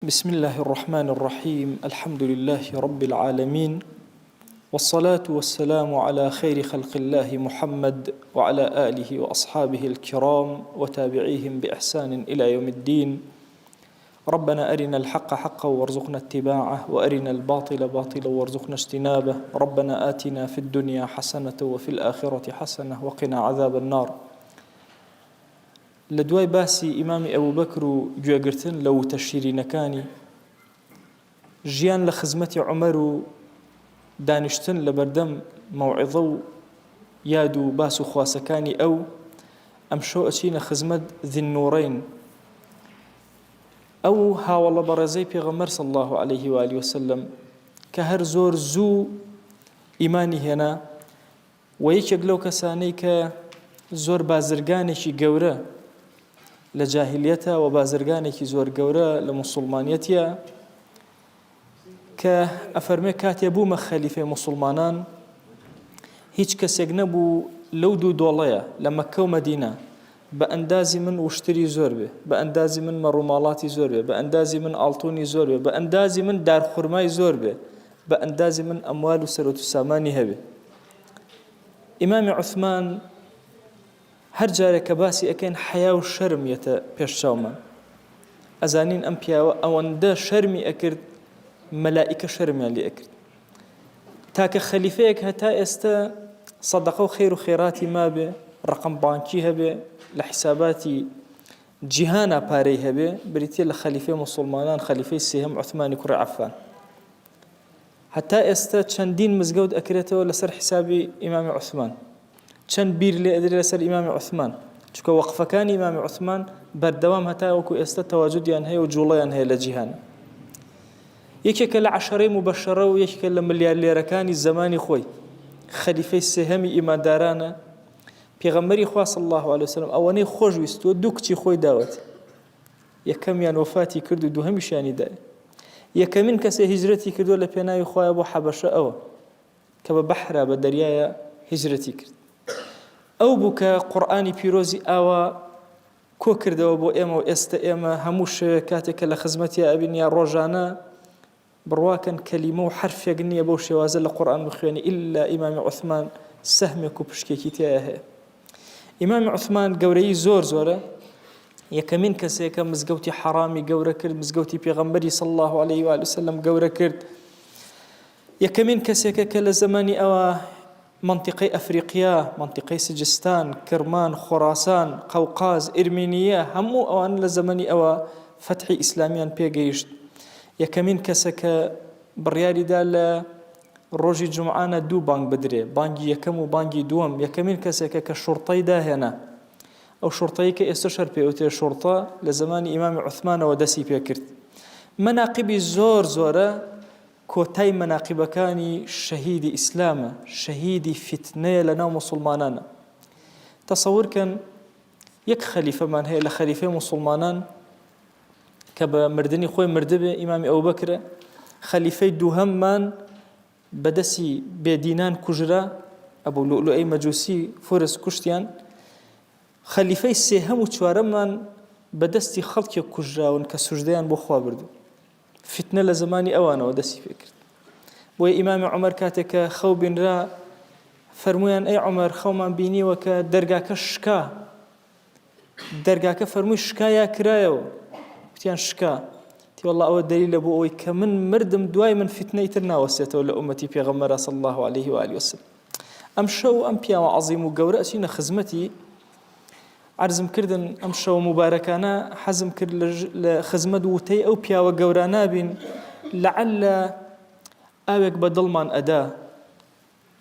بسم الله الرحمن الرحيم. الحمد لله رب العالمين، والصلاة والسلام على خير خلق الله محمد وعلى آله وأصحابه الكرام وتابعيهم بإحسان إلى يوم الدين. ربنا أرنا الحق حقا وارزقنا اتباعه، وأرنا الباطل باطلا وارزقنا اجتنابه. ربنا آتنا في الدنيا حسنة وفي الآخرة حسنة وقنا عذاب النار. لدواي باسي إمام أبو بكر جوغرتن لو تشيرينكاني جيان لخزمة عمر دانشتن لبردم موعظو يادو باسو خواسكاني أو أمشو أشين خزمة ذي النورين أو هاولا برزي بيغمر صلى الله عليه وآله وسلم كهر زور زو إيماني هنا ويكيق لو كسانيك زور بازرگانيكي قورة لجاهليتها وبازرگانيكي زور قورة لمسلمانيتها كأفرمي كاتبو مخالفة مسلمانان هيج كسيق نبو لودو دولية لمكة ومدينة بأندازي من وشتري زوربه، بأندازي من مرومالاتي زوربه، بأندازي من ألطوني زوربه، بأندازي من دار خرماي زوربه، بأندازي من أموال وسروت الساماني هبه. إمام عثمان هر جارك باسي أكين حياة وشرم يتا بيشتاوما أزانين أمبيا وأواندا شرمي أكرد ملائكة شرمي اللي أكرد تاك خليفيك هتا استا صدقوا خير وخيراتي ما به رقم بانكي هبه لحساباتي جهانا باري هبه بريتي لخليفة مسلمانان خليفة السيهم عثمان كرة عفان حتى استا چندين مزقود أكريته لسر حسابي إمام عثمان چند بير لي أدري لسر إمام عثمان چكو وقفة كان إمام عثمان بردوام هتا وكو استا تواجديان هي وجوليان هي لجهانا يكيك لعشرين مبشرة ويكيك لمليار ليركاني الزماني خوي خليفة السهمي إيمان دارانا پیغمبری خواه صلی الله علیه وسلم اوانی خوش ویستو دو کچی خوی داوت یکمیان وفاتی کرد و دوهمیشانی دای یکمین کسی هجرتی کرد و لپنای خواه ابو حبشه او که به بحر به دریای هجرتی کرد او بو که قرآنی پیروزی او کو کرد و بو اما و است اما هموش کاتک لخزمتی ابنیا روزانه برواکن کلمه و حرف یگنی بو شوازل القرآن بخوانی الا امام عثمان سهمك وبشكيكي تياه إمام عثمان قوري زور زورة يكمن كسيك مزقوتي حرامي قورة كرد مزقوتي بيغمبري صلى الله عليه وآله وسلم قورة كرد يكمن كسيك كلا زماني أو منطقة أفريقيا منطقة سجستان كرمان خراسان قوقاز إرمينيا همو أو أن لزماني أو فتح إسلاميا بيجيشت يكمن كسيك بريالي دال روجي جمعانا دو بانك بدري بانجي يكم وبانجي دوم يكمين كسيكا كالشرطي داهنا أو شرطي كإستشهر بيوتي الشرطة لزمان إمام عثمان ودسي بيكرت مناقب زور زورة كوتاي مناقب كاني شهيد إسلام شهيد فتنة لنا مسلمانان تصور كان يك خليفة من هي لخليفة مسلمانان كبا مردني خوي مردبه إمام أبو بكر خليفة دوهم من بدسي بيدينان كجرا أبو لؤلؤي مجوسي فورس كشتيان خليفي السيهم وشوارمان بدستي خلق كجرا ونكسجديان بخوا بردو فتنة لزماني أوانا ودسي فكرت بوي إمام عمر كاتك خو بن را فرمويان أي عمر خو من بيني وك درقاك شكا درقاك فرموي شكا يا كرايو بتيان شكا تي والله أول دليل أبو أوي كمن مردم دواي من فتنة ترناوسيته لأمتي بيغمرة صلى الله عليه وآله وسلم أمشوا أمبيا وعظيم وقورأتين خزمتي عرزم كردن أمشوا مباركانا حزم كرد لخزمة وتي أو بيا وقورانا بين لعل أوك بدلمان أدا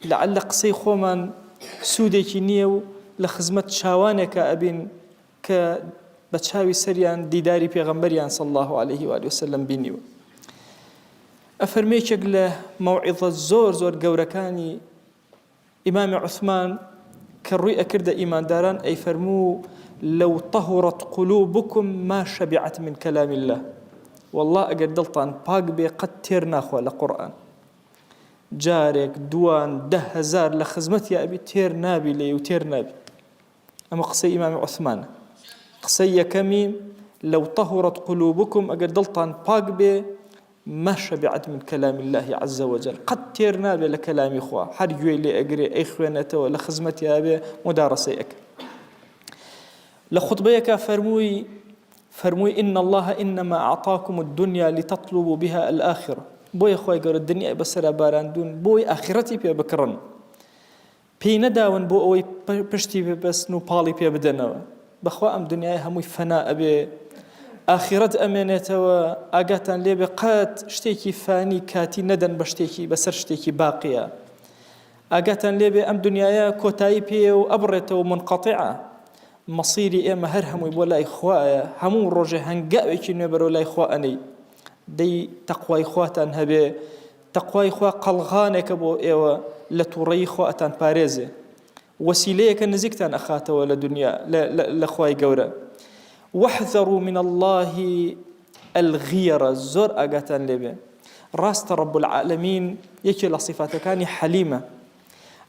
لعل قصي خومن سودي كينيو لخزمة شاوانك أبين ك بتشاوي سريان ديداري بيغمبريان صلى الله عليه وآله وسلم بينيو أفرميك له موعظة زور قوركاني إمام عثمان كالرؤية كرد إيمان داران أي فرمو لو طهرت قلوبكم ما شبعت من كلام الله والله أقدلطان باق بي قد تيرناخوا لقرآن جارك دوان 10,000 لخزمت يا أبي تير نابي لي وتير نابي أما قصي إمام عثمان قصي كمي لو طهرت قلوبكم أجر دلطان باق بي ما شبعت من كلام الله عز وجل. قد تيرنا بلكلام إخوة حرجوا لي أجري إخوانته ولا خزمتي أبي مدارسيك لخطبيك فرموي إن الله إنما أعطاكم الدنيا لتطلبوا بها الآخرة. بوي أخوي قال الدنيا بسرا باراندون بوي آخرتي بيا بكرن بي نداون بو أوي بشتي بس نو بالي بيا بدنوا بخوا أم دنيا هموي فناء أبي آخرت أمانته وآقاتان لي بقات شتيكي فاني كاتي ندن بشتيكي بسر شتيكي باقية آقاتان لي بأم دنيا كوتاي بيا وأبرته ومنقطعة مصيري إما هرهم ولا إخوة همو رجع هنجاوي نبر ولا إخواني دي تقوى إخواتن هبه تقوى إخوة قلغانك بو إيوة لتوري إخواتن باريزي وسيلة كنزيكتن أخاته ولا دنيا لأخوة جورا. واحذروا من الله الغيرة زور أجاتن لبه راست رب العالمين يكي لصفاته كاني حليمة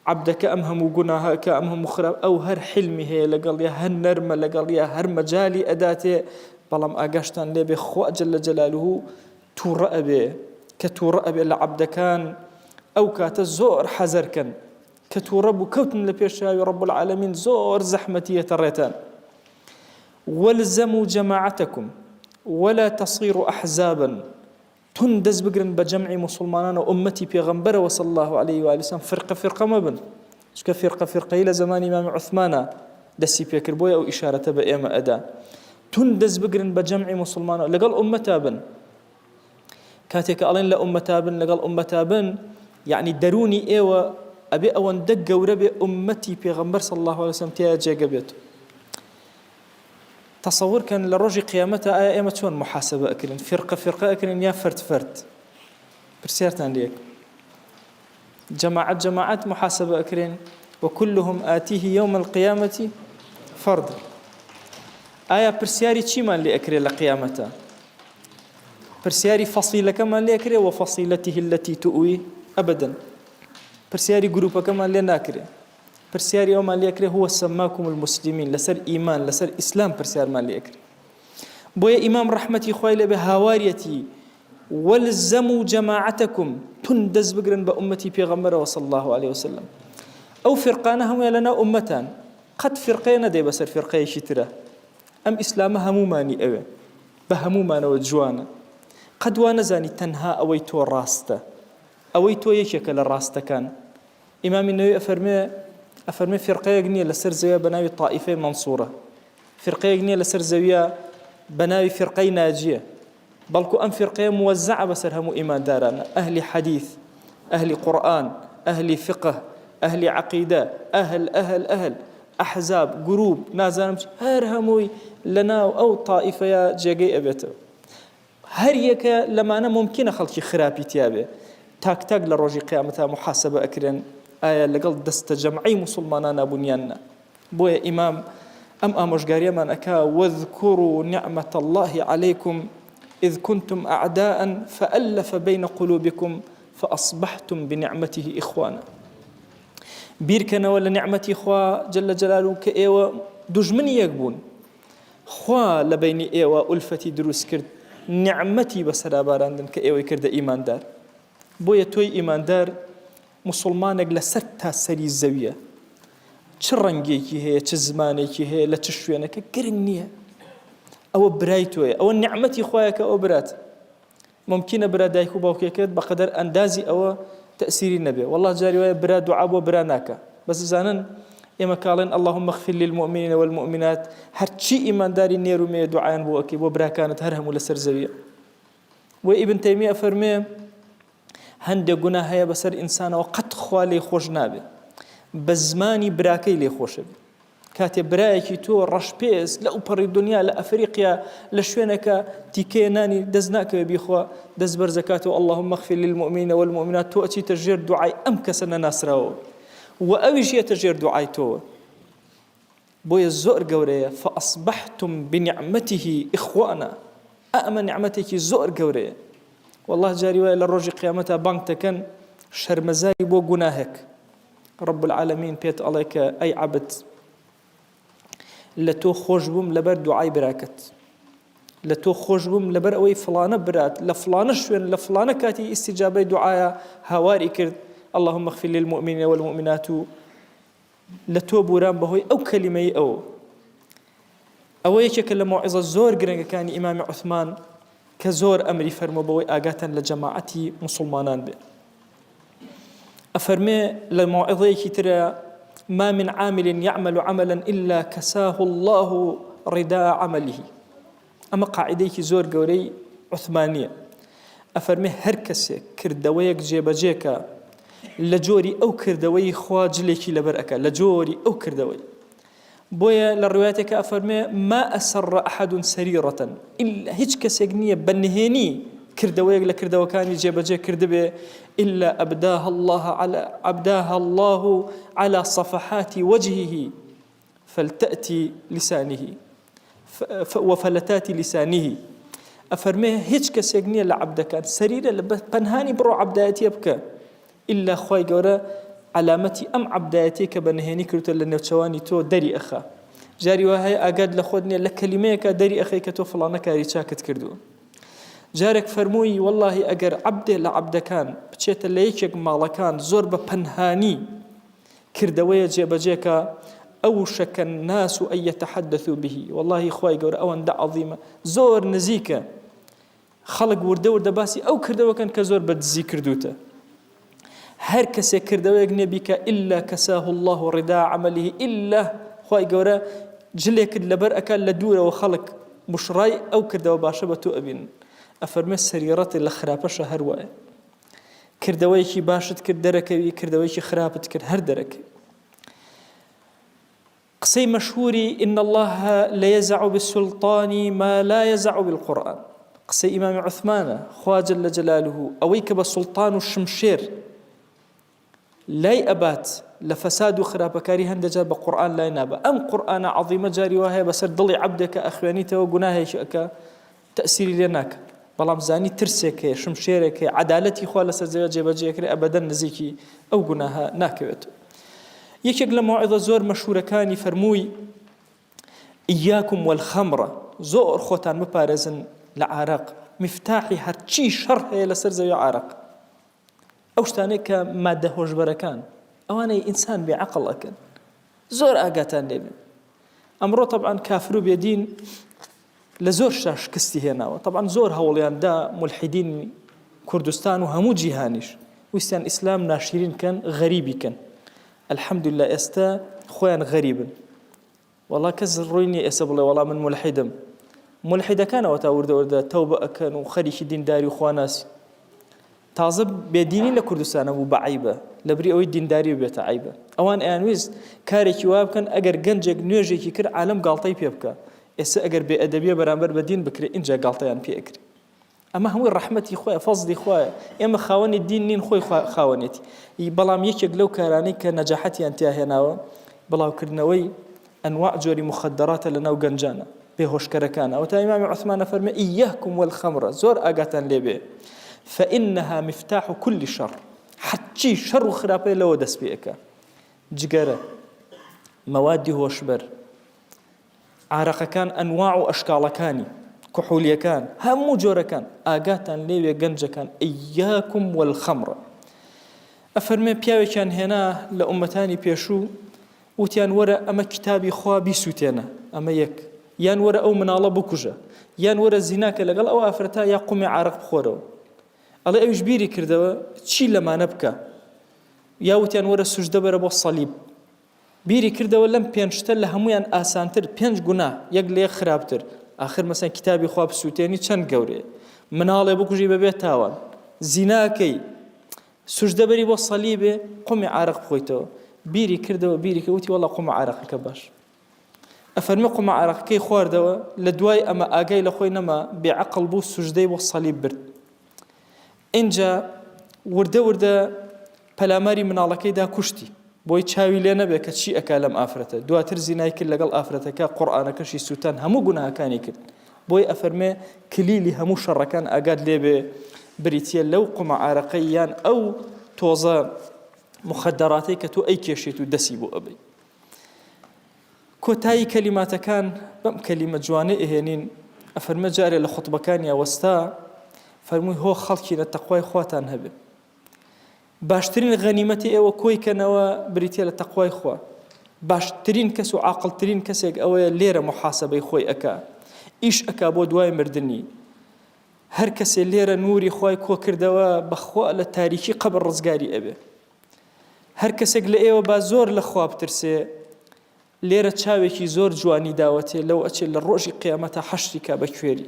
عبدك أمهم جناها كأمهم مخرب أو هر حلمي هي لقال يا هر نرمة لقال يا هر مجالي أداته بلام أجاشتن لبه خوا جل جلاله تورأبه كتورأبه لعبدكان أو كاتزور حزركن كتورب كوتن لبيشاوي رب العالمين زور زحمتي تريتان. والزموا جماعتكم ولا تصيروا أحزابا تندز بقرن بجمع مسلمان وأمتي بيغمبر وصلى الله عليه وآله وسلم فرقة ما بن شك فرقة إلى زمان إمام عثمان دسي بيكر بويا أو إشارة بأيما أدا تندز بقرن بجمع مسلمان لقال أمتا بن كاتك ألين لأمتا بن لقال أمتا بن يعني دروني إيوة أبي أوان دق وربي أمتي بيغمبر صلى الله عليه وسلم تياجي قبيته. تصور كان لرجي قيامتها أيامة شون محاسبة أكلن فرقة أكلن يا فرد برسيرتان ليك جماعات محاسبة أكلن وكلهم آتيه يوم القيامة فرد آية برسياري تشيمان لأكري لقيامتها برسياري فصيلة كمان لأكري وفصيلته التي تؤوي أبدا برسياري جروبا كمان لناكري برسيار يوم اللي يكره هو سماكم المسلمين لسر إيمان لسر إسلام برسيار ما اللي يكره بويا إمام رحمتي خويلة بهواريتي والزموا جماعتكم تندز بقرن بأمتي بيغمرة وصلى الله عليه وسلم أو فرقانهم لنا أمتان قد فرقين دي بسر فرقين شترة أم إسلامها مماني أوي بهمو ما نوجوانا قد وانزاني تنها أويتو الراسته أويتو يشكل الراسته كان إمام النووي أفرمي فرقة يجني لسر زويا بناوي طائفة منصورة فرقة يجني لسر زويا بناوي فرقة ناجية بلكو أم فرقة موزعة بسر همو إيمان دارنا أهل حديث أهل قرآن أهل فقه أهل عقيدة أهل أحزاب جروب نازل هرهموي لنا أو طائفة يا جاي أبيته هريك لما أنا ممكن خلقي خرابي تيابه تاك لروجي قيامتها محاسبة أكرن آية لقل دست جمعي مسلمانان بنيانا بويا إمام أمشقاريا من أكا واذكروا نعمة الله عليكم إذ كنتم أعداء فألف بين قلوبكم فأصبحتم بنعمته إخوانا بيركنا ولا نعمتي إخوة جل جلاله كإيوة دجمني يقبون خوا لبيني إيوة ألفتي دروس كرد نعمتي بسرا باراندن كإيوة كرد إيمان دار بويا توي إيمان دار مسلمانك لسرتها سري الزاوية تشرنجيكي هي تزمانيكي هي لا تشوينك قرنية أو برايتوي أو النعمتي خواياك أو برات ممكن برادايك وباوكيك بقدر أندازي أو تأثير النبي والله جاري ويا برا دعاء وبراناك بس زانن إما قالن اللهم اغفر للمؤمنين والمؤمنات هرشي إيمان داري نيرو مي دعاء بوكي وبرا كانت هرهم ولا سرزوية وابن تيمية فرمي هندي جناه هي بسر إنسان وقد خوالي خوش نابه بزماني براكي لي خوش كاتب برايكي تو رشبيس لا أبر الدنيا لا أفريقيا لشوينك تيكيناني دزناك بيخوا دزبر زكاته اللهم اغفر للمؤمنين والمؤمنات تؤتي تجير دعاء أمكسنا ناسراو وأويش يتجير دعاء تو بوي الزؤر قورية فأصبحتم بنعمته إخوانا أأمن نعمتك الزؤر قورية والله جاري وإلى الرجل قيامتها بانكتكن شرمزاري بو جناهك رب العالمين بيت عليك أي عبد لتو خوش بوم لبر دعاي براكت لە تۆ خۆش بووم لەبەر ئەوەی فڵانە برات لە فڵانە شوێن لە فڵانە کاتی ئیستیجابەی دوعایە هاواری کرد اللهم اغفر للمؤمنين والمؤمنات لە تۆ بوران بەهۆی ئەو کەلیمەی ئەوە یەکێکە لە مۆعیزە زۆر گرنگەکانی ئیمامی عوثمان کە زۆر ئەمری فەرمووە بەوەی ئاگاتان لە جەماعەتی موسڵمانان بێ. ئەفەرمێ لە مۆعیزەیەکی ترە ما من عامل يعمل عملا إلا كساه الله رداء عمله. ئەمە قاعدەیەکی زۆر گەورەی عوثمانیە. ئەفەرمێ هەر کەسێک کردەوەیەک جێبەجێکە لە جۆری ئەو کردەوەی خوا جلێکی لەبەر ئەکا لە جۆری ئەو کردەوەی بۆیە لە ڕوایەتێکە ئەفەرمێ ما أسر أحد سريرة إلا هیچ کەسێک نییە بەنهێنی کردەوەیەک لە کردەوەکانی جێبەجێ کردبێ إلا أبداها الله على صفحات وجهه فلتأتي لسانه وفلتات لسانه. ئەفەرمێ هیچ کەسێک نییە لە عەبدەکان سەریرە لە پەنهانی بڕۆ عەبدایەتیە بکە إلا خوای گەورە علامەتی ئەم عەبدایەتی کە بەنهێنی کردوتە لە نێوچەوانی تۆ دەری ئەخا. جاری وایە ئاگاد لە خۆت نییە لە کەلیمەیەکە دەری ئەخەی کە تۆ فڵانە کاری چاکت کردووە. جارێک فەرمووی واللهی ئەگەر عەبدێ لە عەبدەکان بچێتە لە یەکێک ماڵەکان زۆر بە پەنهانی کردەوەیە جێبەجێکە أوشك الناس أن يتحدثوا به والله خوای گەورە ئەوەندە عەظیمە زۆر نزیکە خەڵک وردە وردە باسی ئەو کردەوەکەن کە زۆر بەدزی کردوتە. هەر کەسێک کردەوەیەک نێبیکە إلا كساه الله رداء عمله إلا خوای گەورە جلێکت لەبەر ئەکا لە دوورەوە خەڵک بشڕای ئەو کردەوە باشە بە تۆ ئەبین. ئەفەرمێ سەریرەتی لە خراپەشە هەر وایە کردەوەیەکی باشت کرد دەرەکەوی کردەوەیەکی خراپت کرد هەر دەرەکەوی. قسەی مەشهوری إن الله لا يزع بالسلطان ما لا يزع بالقرآن. قسەی ئیمامی عوثمانە خوا جەل جەلالوه ئەوەی کە بە سوڵتان و شمشێر لای ئەبات لە فەساد و خراپەکاری هەندێک جار بە قورئان لای نابە. ئەم قورئانە عەظیمە جاری وا هەیە بەسەر دڵی عەبدێکە ئەخوێنیتەوە گوناهێکی ئەکا تەئسیری لێ ناکە بەڵام زانی ترسێک هەیە شمشێرێک هەیە عەدالەتی خوا لەسەر زەوی جێبەجێکرێ ئەبەدەن نزیکی ئەو گوناهە ناکەوێتەوە. یەکێک لە مۆعیزە زۆر مەشهورەکانی فەرمووی ئیاکم والخەمڕ زۆر خۆتان بپارێزن لە عارەق مفتاحی هەرچی شەڕ هەیە لەسەر زەوی عارەق. ئەو شتانەی کە مادە هۆشبەرەکان ئەوانەی ئینسان بێعەقڵ ئەکەن زۆر ئاگاتان لێبێ. ئەمڕۆ طبعاً کافر و بێدین لە زۆر شکستی هێناوە. طبعاً زۆر هەوڵیاندا مولحیدین کوردستان و هەموو جیهانیش ویستیان ئیسلام ناشرین کەن غەریبی کەن. الحمدلله ئێستا خۆیان غەریبن. وەڵا کەس ڕووی نییە ئێستا بڵێ وەڵا من مولحیدم. مولحیدەکانەوە تا وردە وردە تەوبە ئەکەن و خەریکی دینداری و خواناسی. تازە بێدینی لە کوردستانە بوو بە عیبە لەبری ئەوەی دینداری بێتە عیبە. ئەوان ئەیانویست کارێکی وا بکەن ئەگەر گەنجێک نوێژێکی کرد عالەم گاڵتەی پێ بکە. ئێستا ئەگەر بێئەدەبیە بەرامبەر بە دین بکرێ اینجا گاڵتەیان پێ ئەکرێ. ئەمە هەمووی ڕەحمەتی خۆیە فەزلی خۆیە. ئێمە خاوەنی دین نین خۆی خاوەنێتی. بەڵام یەکێک لەو کارانەی کە نەجاحەتیان تیا هێناوە بڵاوکردنەوەی ئەنواع جۆری مخدراتە لەناو گەنجانە بێهۆشکەرەکانە. ئەوە تا ئیمامی عوثمان فەرمێ ئیاکم والخەمڕ زۆر ئاگاتان لێبێ فإنها مفتاح كل شر حچی شەڕ و خراپەی لەوە دەست پێ ئەکا. جگەرە مەوادی هۆشبەر عارەقەکان ئەنواع و ئەشکاڵەکانی کحولیەکان هەموو جۆرەکان ئاگاتان لێوێ گەنجەکان ئیاکم والخەمڕ. ئەفەرمێ پیاوێکیان هێنا لە ئومەتانی پێشوو وتیان وەرە ئەمە کتابی خوا بیسووتێنە ئەمە یەک یان وەرە ئەو مناڵە بکوژە یان وەرە زیناکە لەگەڵ ئەو ئافرەتە یا قومی عارەق بخۆرەوە. ئەڵێ ئەویش بیری کردەوە چی لەمانە بکە یا وتیان وەرە سوژدە بەرە بۆ سەلیب. بیری کردەوە لەم پێنج شتە لە هەمویان ئاسانتر پێنج گوناه یەک لێ خراپتر. آخر مثلا کتابی خواب سووتێنی چەند گەورەیە مناڵێ بکوژی بەبێ تاوان زیناکەی سوژدە بەری بۆ سەلیبێ قومی عارەق بخۆیتەوە. بیری کردەوە بیری کە وتی وەڵا قومە عارەقەکە باش. ئەفەرمێ قومە عارەقەکەی خواردەوە لە دوای ئەمە ئاگای لە خۆی نەما بێعەقڵ بوو سوژدەی بۆ سەلیب برد. اینجا وردە وردە پەلاماری مناڵەکەیدا کوشتی بۆی چاوی لێ نەبێ کە چی ئەکا لەم ئافرەتە. دواتر زینای کرد لەگەڵ ئافرەتەکە قورئانەکەشی سووتان هەموو گوناهەکانی کرد. بۆی ئەفەرمێ کلیلی هەموو شەڕەکان ئاگات لێبێ بریتیە لەو قومە عارەقەی یان ئەو تۆزە مخدراتەی کە تۆ ئەی کێشێت و دەسی بۆ ئەبەی. کۆتایی کەلیماتەکان بەم کەلیمە جوانەی ئەهێنین ئەفەرمە جارێ لە خوتبەکانی وەستا فەرمووی هۆ خەڵکینە تەقوای خواتان هەبێ باشترین غەنیمەتی ئێوە کۆیکەنەوە بریتە لە تەقوای خوا باشترین کەس و عاقڵترین کەسێک ئەوەیە لێرە محاسبەی خۆی ئەکا ئیش ئەکا بۆ دوای مردنی هەر کەسێ لێرە نوری خوای کۆ کردەوە بەخوا لە تاریکی قەبر ڕزگاری ئەبێ هەر کەسێک لە ئێوە با زۆر لە خوا بترسێ لێرە چاوێکی زۆر جوانی داوەتێ لەو ئەچێت لە ڕۆژی قیامەتە حەشری کا بە کوێری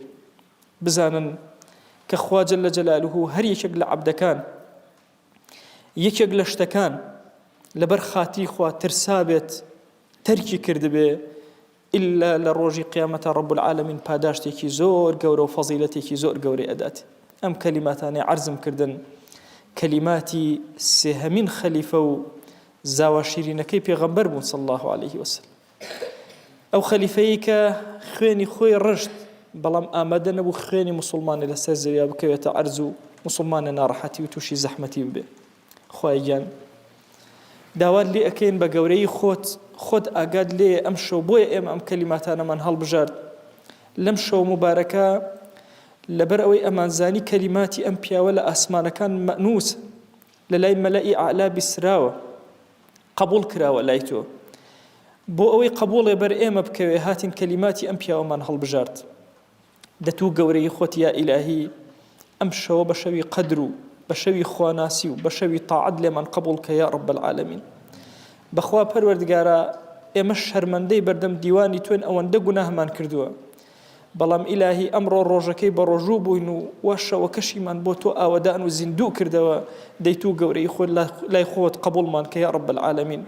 بزانن کە خوا جەل جەلالوه هەر یەکێک لە عەبدەکان یەکێک لە شتەکان لەبەر خاتی خوا ترسا بێت تەرکی کردبێ إلا لە ڕۆژی قیامەتە رب العالمین پاداشتێکی زۆر گەورە و فەزیلەتێکی زۆر گەورەی ئەدات ئەم کەلیماتانەی عەرزم کردن کەلیماتی سێهەمین خەلیفە و زاوە شیرینەکەی پێغەمبەر بوون صلی الله عليه وسلم ئەو خەلیفەیە کە خوێنی خۆی ڕشت بەڵام ئامادە نەبوو خوێنی مسلمانی لەسەر زەویا بکەوێتە عەرز و مسلمانە ناڕەحەتی و تووشی زەحمەتی ببێ خوای گیان داوات لێ ئەکەین بە گەورەی خۆت ئاگاد لێ ئەم شەو بۆیە ئێمە ئەم کەلیماتانەمان هەڵبژارد لەم شەو مبارەکە لەبەر ئەوەی ئەمانزانی کەلیماتی ئەم پیاوە لە ئاسمانەکان مەنووس لە لای مەلەئی ئاعلا بیسراوە قبول کراوە لای تۆ بۆ ئەوەی قبولێ بەر ئێمە بکەوێ هاتین کەلیماتی ئەم پیاوەمان هەڵبژارد دەتوو گەورەی خۆت یا ئیلاهی ئەم شەوە بە شەوی قەدر و بە شەوی خواناسی و بە شەوی تاعەت لێمان قبول کە یا رب العالمین بەخوا پەروەردگارە ئێمە شەرمەندەی بەردەم دیوانی توێن ئەوەندە گوناهمان کردووە بەڵام ئیلاهی ئەمڕۆ ڕۆژەکەی بە ڕۆژوو بووین و وەشەوە کەشیمان بۆ تۆ ئاوەدان و زیندوو کردەوە دەیتوو گەورەی خۆت لای خۆت قبولمان کە یا رب العالمین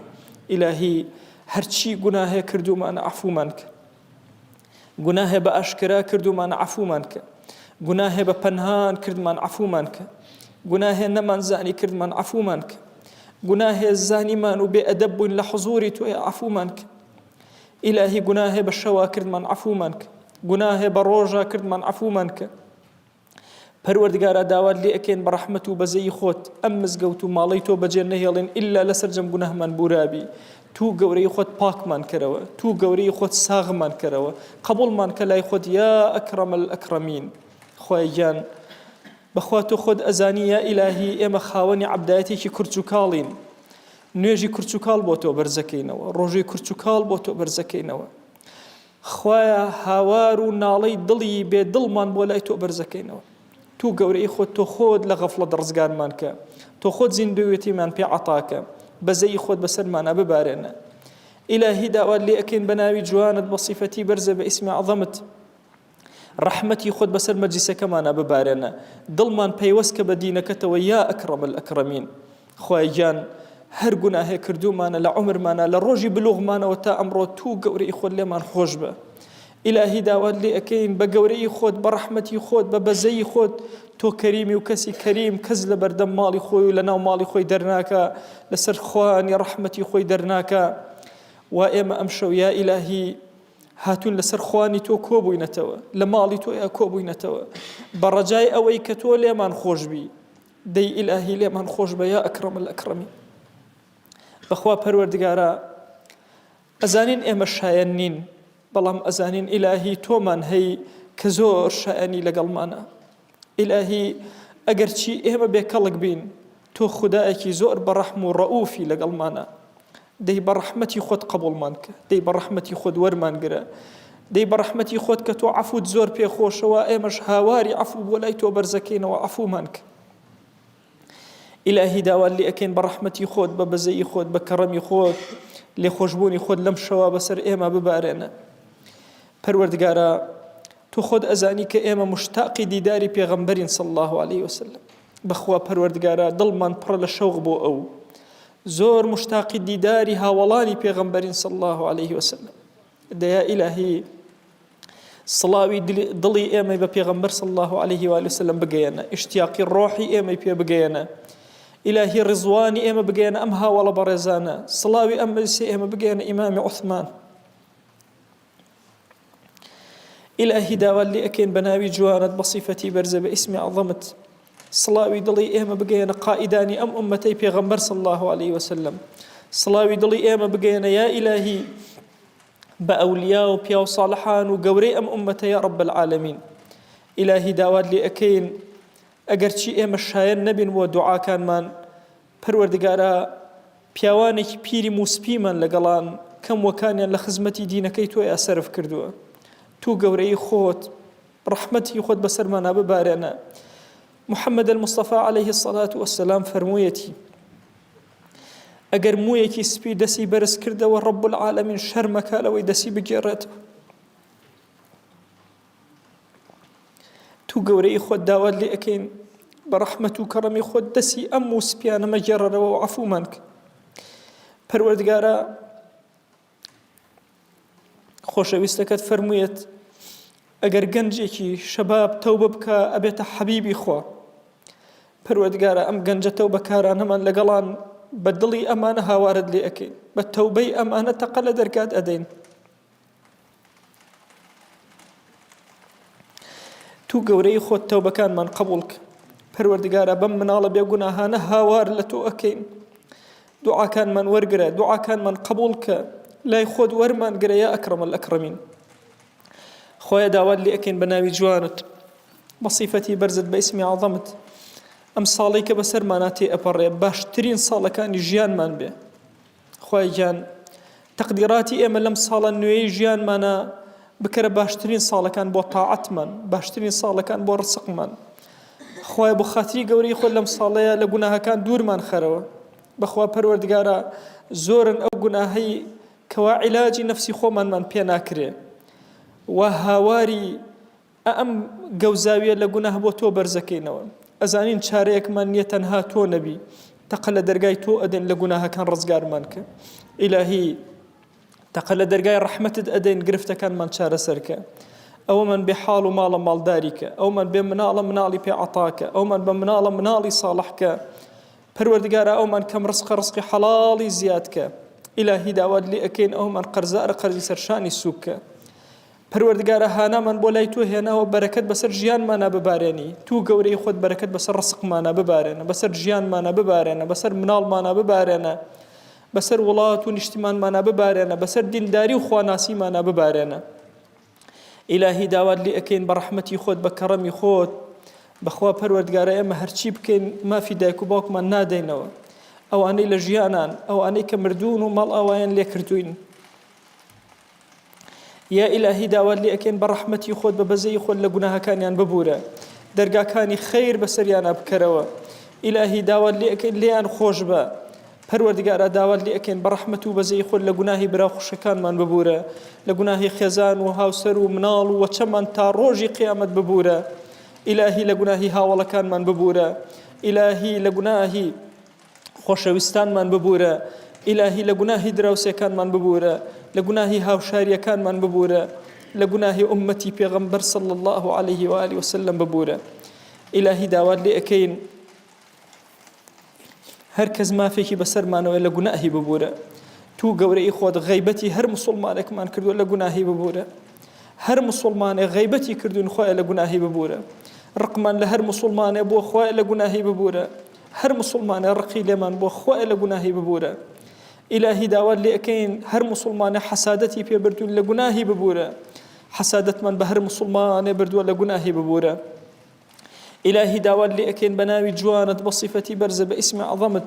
ئیلاهی هەرچی گوناهەیە کردومانە عەفومان کە گوناهێ بە ئاشکرا کردومانە عەفومان کە گوناهێ بە پەنهان کردمان عەفومان کە گوناهێ نەمانزانی کردمان عەفومان کە گوناهێ زانیمان و بێ ئەدەب بووین لە حوزوری تۆیە عەفومان کە ئیلاهی گوناهێ بە شەوا کردمان عەفومان کە گوناهێ بە ڕۆژە کردمان عەفومان کە پەروەردگارە داوات لێ ئەکەین بە ڕەحمەت و بەزەی خۆت ئەم مزگەوت و ماڵەی تۆ بەجێ نەهێڵێن ئللا لەسەر جەم گوناهمان بورابی تو گەورەی خۆت پاکمان کەرەوە تو گەورەی خۆت ساغمان کەرەوە قبولمان کە لای خۆت یا ئەکرەم الئەکرەمین خوای گیان بەخوا تۆ خۆت ئەزانی یا ئیلاهی ئێمە خاوەنی عەبدایەتێکی کورچ و کاڵین نوێژی کورچ و کاڵ بۆ تۆ بەرزەکەینەوە ڕۆژەی کورچ و کاڵ بۆ تۆ بەرزەکەینەوە خوایە هاوار و ناڵەی دڵی بێ دڵمان بۆ لای تۆ بەرزەکەینەوە تو گەورەی خۆت تۆ خۆت لە غەفڵەت ڕزگارمان کە تۆ خۆت زیندوێتیمان پێ عەتاکە بەزەی خۆت بەسەرمانە ببارێنە ئیلاهی داوات لێ ئەکەین بە ناوی جوانت بە صیفەتی بەرزە بە ئیسمی عەظەمت ڕەحمەتی خۆت بەسەر مەجلیسەکەمانە ببارێنە دڵمان پەیوەست کە بە دینەکەتەوە یا ئەکرەم الئەکرەمین خوای گیان هەر گوناهێ کردومانە لە عومرمانە لە ڕۆژی بلوغمانەوە تا ئەمڕۆ تو گەورەی خۆت لێمان خۆش بە ئیلاهی داوات لێ ئەکەین بە گەورەی خۆت بە ڕەحمەتی خۆت بە بەزەی خۆت تۆ کەریمی و کەسی کەریم کەس لە بەردەم ماڵی خۆی و لە ناو ماڵی خۆی دەرناکە لەسەر خوانی ڕەحمەتی خۆی دەرناکە و ئێمە ئەم شەو یا ئیلاهی هاتوون لەسەر خوانی تۆ کۆبووینەتەوە لە ماڵی تۆ یا کۆبووینەتەوە بە ڕەجای ئەوەی کە تۆ لێمان خۆشبی دەی ئیلاهی لێمان خۆش بە یا ئەکرەم الئەکرەمین بەخوا پەروەردگارە ئەزانین ئێمە شایەن نین بەڵام ئەزانین ئیلاهی تۆمان هەی کە زۆر شایەنی لەگەڵمانە ئیلاهی ئەگەر چی ئێمە بێکەڵک بین تۆ خودایەکی زۆر بەڕەحم و ڕەئوفی لەگەڵمانە دەی بە ڕەحمەتی خۆت قبوڵمان کە دەی بە ڕەحمەتی خۆت وەرمان گرە دەی بە ڕەحمەتی خۆت کە تۆ عەفوت زۆر پێخۆشەوە ئێمەش هاواری عەفو بۆ لای تۆ بەرزەکەینەوە عەفومان کە ئیلاهی داوات لێ ئەکەین بە ڕەحمەتی خۆت بە بەزەی خۆت بە کەڕەمی خۆت لێ خۆشبوونی خۆت لەم شەوە بەسەر ئێمە ببارێنە پەروەردگارە تۆ خۆت ئەزانی کە ئێمە مشتاقی دیداری پێغەمبەرین صلی الله عليه وسلم بەخوا پەروەردگارە دڵمان پڕە لە شەوق بۆ ئەو زۆر مشتاقی دیداری هاوڵانی پێغەمبەرین صلی الله عليه وسلم دەیا ئیلاهی سڵاوی دڵی ئێمەی بە پێغەمبەر صلی الله عليه وسلم بگەیەنە ئیشتیاقی ڕۆحی ئێمەی پێ بگەیەنە ئیلاهی ڕزوانی ئێمە بگەیەنە ئەم هاوڵە بەڕێزانە سڵاوی ئەم مەجلیسی ئێمە بگەیەنە ئیمامی عوثمان ئیلاهی داوات لێ ئەکەین بە ناوی جوانت بە صیفەتی بەرزە بە ئیسمی عەظەمت سڵاوی دڵی ئێمە بگەیەنە قائیدانی ئەم ئومەتەی پێغەمبەر صلی الله عليه وسلم سڵاوی دڵی ئێمە بگەیەنە یا ئیلاهی بأولياء وبيا وصالحان وقوري أمتي يا رب العالمين. إلهي داواد لي أكين ئەگەرچی ئێمە شایەر نەبین بۆ دوعاکانمان پەروەردگارە پیاوانێکی پیری موسپیمان لەگەڵان کەم وەکانیان لە خزمەتی دینەکەی تۆی ئەسەرف کردووە تو گەورەی خۆت ڕەحمەتی خۆت بەسەرمانە ببارێنە. محەممەد المستەفا عليه الصلاة والسلام فەرموویەتی ئەگەر موویەکی سپی دەسی بەرز کردەوە ڕەب العالەمین شەرمەکە لەوەی دەسی بگێڕێتەوە. تو گەورەی خۆت داوات لێ ئەکەین بە ڕەحمەت و کەڕەمی خۆت دەسی ئەم موسپیانە مەگێڕەرەوە و عەفومان کە. پەروەردگارە خۆشەویستەکەت فەرموویەت ئەگەر گەنجێکی شەباب تەوبە بکە ئەبێتە حەبیبی خوا. پەروەردگارە ئەم گەنجە تەوبەکارانەمان لەگەڵان بە دڵی ئەمانە هاوارت لێ ئەکەین بە تەوبەی ئەمانە تەقە لە دەرگات ئەدەین. تو گەورەی خۆت تەوبەکانمان قبوڵ کە. پەروەردگارە بەم مناڵە بێگوناهانە هاوار لە تۆ ئەکەین دوعاکانمان وەرگرە دوعاکانمان قبوڵ کە لای خۆت وەرمان گرە یا ئەکرەم الئەکرەمین. خۆیە داوات لێ ئەکەین بە ناوی جوانت بە صیفەتی بەرزت بە ئیسمی عەظەمت ئەم ساڵی کە بەسەرمانە تێ ئەپەڕێ باشترین ساڵەکانی ژیانمان بێ. خوای گیان تەقدیراتی ئێمە لەم ساڵە نوێی ژیانمانە بکەرە باشترین ساڵەکان بۆ تاعەتمان باشترین ساڵەکان بۆ ڕزقمان. خوای بۆ خاتری گەورەی خۆت لەم ساڵەیە لە گوناهەکان دوورمان خەرەوە. بەخوا پەروەردگارە زۆرن ئەو گوناهەی کەوا عیلاجی نەفسی خۆمانمان پێ ناکرێ و هاواری ئەم گەوزاویە لە گوناه بۆ تۆ بەرزەکەینەوە. ئەزانین چارەیەکمان نییە تەنها تۆ نەبی تەقە لە دەرگای تۆ ئەدەین لە گوناهەکان ڕزگارمان کە. ئیلاهی تەقە لە دەرگای ڕەحمەتت ئەدەین گرفتەکانمان چارەسەرکە. ئەومان بێ حاڵ و ماڵە ماڵداریکە ئەومان بێ مناڵە مناڵی پێ عەتاکە ئەومان بە مناڵە مناڵی ساڵحکە. پەروەردگارە ئەومان کەم ڕزقی حەڵاڵی زیادکە. ئیلاهی داوات لێ ئەکەین ئەومان قەرزارە قەرزی سەرشانی سووکە. پەروەردگارە هانامان بۆ لای تۆ هێناوە بەرەکەت بەسەر ژیانمانە ببارێنی تو گەورەی خۆت بەرەکەت بەسەر ڕزقمانە ببارێنە بەسەر ژیانمانە ببارێنە بەسەر مناڵمانە ببارێنە بەسەر وڵات و نیشتیمانمانە ببارێنە بەسەر دینداری و خواناسیمانە ببارێنە. ئیلاهی داوات لێ ئەکەین بە ڕەحمەتی خۆت بە کەڕەمی خۆت بەخوا پەروەردگارە ئێمە هەرچی بکەین مافی دایک و باوکمان نادەینەوە ئەوانەی لە ژیانان ئەوانەی کە مردوون و ماڵ ئاوایان لێ کردوین. یا ئیلاهی داوات لێ ئەکەین بە ڕەحمەتی خۆت بە بەزەی خۆت لە گوناهەکانیان ببورە دەرگاکانی خەیر بەسەریانە بکەرەوە. ئیلاهی داوات لێ ئەکەین لێیان خۆش بە. پەروەردگارە داوات لێ ئەکەین بە ڕەحمەت و بەزەی خۆت لە گوناهی براخوشەکانمان ببورە لە گوناهی خێزان و هاوسەر و مناڵ و وەچەمان تا ڕۆژی قیامەت ببورە. ئیلاهی لە گوناهی هاوڵەکانمان ببورە. ئیلاهی لە گوناهی خۆشەویستانمان ببورە. ئیلاهی لە گوناهی دراوسێکانمان ببورە لە گوناهی هاوشاریەکانمان ببورە لە گوناهی ئومەتی پێغەمبەر صلی الله عليه و آله وسلم ببورە. ئیلاهی داوات لێ ئەکەین هەر کەس مافێکی بەسەرمانەوە لە گوناهی ببورە. تو گەورەی خۆت غەیبەتی هەر موسڵمانێکمان کردووە لە گوناهی ببورە. هەر موسڵمانێک غەیبەتی کردوون خۆیان لە گوناهی ببورە. ڕقمان لە هەر موسڵمانێ بۆ خۆیان لە گوناهی ببورە. هەر موسڵمانێ ڕقی لێمان بۆ خۆیان لە گوناهی ببورە. ئیلاهی داوات لێ ئەکەین هەر موسڵمانێ حەسادەتی پێ بردوون لە گوناهی ببورە. حەسادەتمان بە هەر موسڵمانێ بردووە لە گوناهی ببورە. ئیلاهی داوات لێ ئەکەین بە ناوی جوانت بە صیفەتی بەرزە بە ئیسمی عەظەمت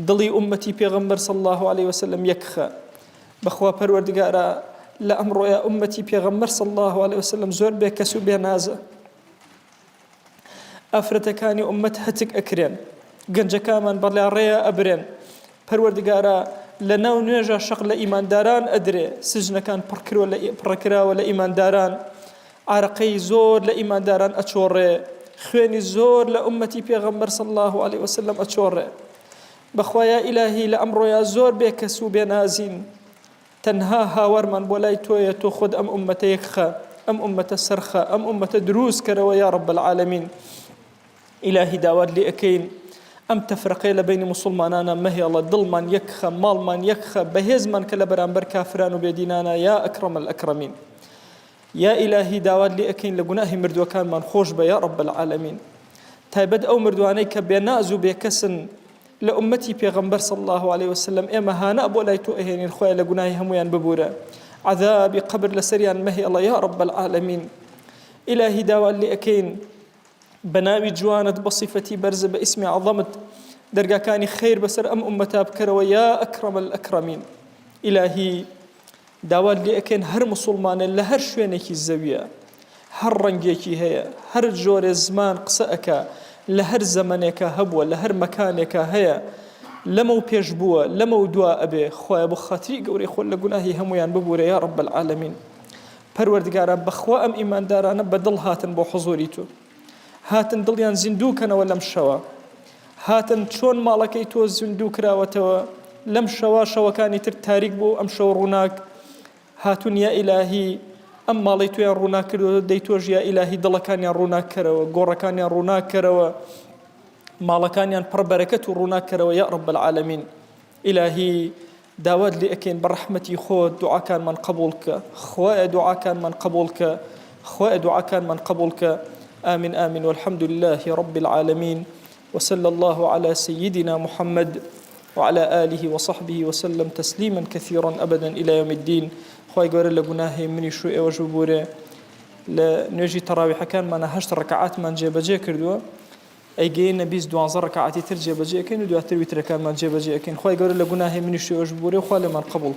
دڵی ئومەتی پێغەمبەر صلی الله عليه وسلم یەکخە. بەخوا پەروەردگارە لە ئەمڕۆیە ئومەتی پێغەمبەر صلی الله عليه وسلم زۆر بێکەس و بێنازە. ئافرەتەکانی ئومەت هەتک ئەکرێن گەنجەکانمان بەڵێ ڕێیە ئەبرێن. پەروەردگارە لە ناو نوێژە شەق لە ئیمانداران ئەدرێ سجنەکان پڕەکراوە لە ئیمانداران عارەقەی زۆر لە ئیمانداران ئەچۆڕێ خوێنی زۆر لە ئومەتی پێغەمبەر صلی الله عليه وسلم ئەچۆڕێ. بەخوایە ئیلاهی لە ئەمڕۆیە زۆر بێکەس و بێنازین تەنها هاوارمان بۆ لای تۆیە تۆ خۆت ئەم ئومەتە یەکخە ئەم ئومەتە سەرخە ئەم ئومەتە دروست کەرەوە یا رب العالمین. ئیلاهی داوات لێ ئەکەین ئەم تەفرەقەی لە بینی موسڵمانانە مەهێڵە دڵمان یەکخە ماڵمان یەکخە بەهێزمان کە لە بەرامبەر کافران و بێدینانە یا ئەکرەم الئەکرەمین. یا ئیلاهی داوات لێ ئەکەین لە گوناهی مردووەکانمان خۆش بە یا رب العالمین. تایبەت ئەو مردوانەی کە بێناز و بێکەسن لە ئومەتی پێغەمبەر صلی الله عليه وسلم ئێمە هانە بۆ لای تۆ ئەهێنین خۆیان لە گوناهی هەمویان ببورە. عذابی قبر لسریان مهی الله یا رب العالمین إلهي داوا اللي أكين بناوي جوانت بصفتي برز باسم عظمت درجا كاني خير بسر أمتا بكروا يا أكرم الأكرمين إلهي داوا اللي أكين هر مسلمان لهر شوينكي الزاوية هر رنجيكي هيا هر جور الزمان قسأك لهر زمنك هبوة لهر مكانك هيا لمو بيجبوة لمو دواء أبي خويا بخاطري قوري خول لقناهي هميان ببوري يا رب العالمين پروردگارا بخوا ام ایمان دارانه بدل هاتن بو حضوری تو هاتن دلیان زندوکن و لم شوا هاتن چون مالکی تو زندوک راوتوا لم شوا شوکانی تر تاریک بو ام شو روناک هاتون یا الهی ام مالی تو یا روناک کرو دیتوج یا الهی دلکان یا روناک کرو گورکان یا روناک کرو مالکان یا پر برکت و روناک کرو یا رب العالمین الهی داود لي أكين برحمتي خود دعاء كان من قبولك خواء دعاء كان من قبولك خواء دعاء كان من قبولك آمين آمين والحمد لله رب العالمين وصلى الله على سيدنا محمد وعلى آله وصحبه وسلم تسليما كثيرا أبدا إلى يوم الدين خواء يقول لقناه مني شوئ وجبوره لنجي تراويح كان من 8 ركعات من جيب كردوا أي جينا بيز 12 ركعات ترجع بجي أكين ودواتر ويتر كان من جيب أكين خواهي قول لقناه من الشيء أجبوري وخوالي من قبولك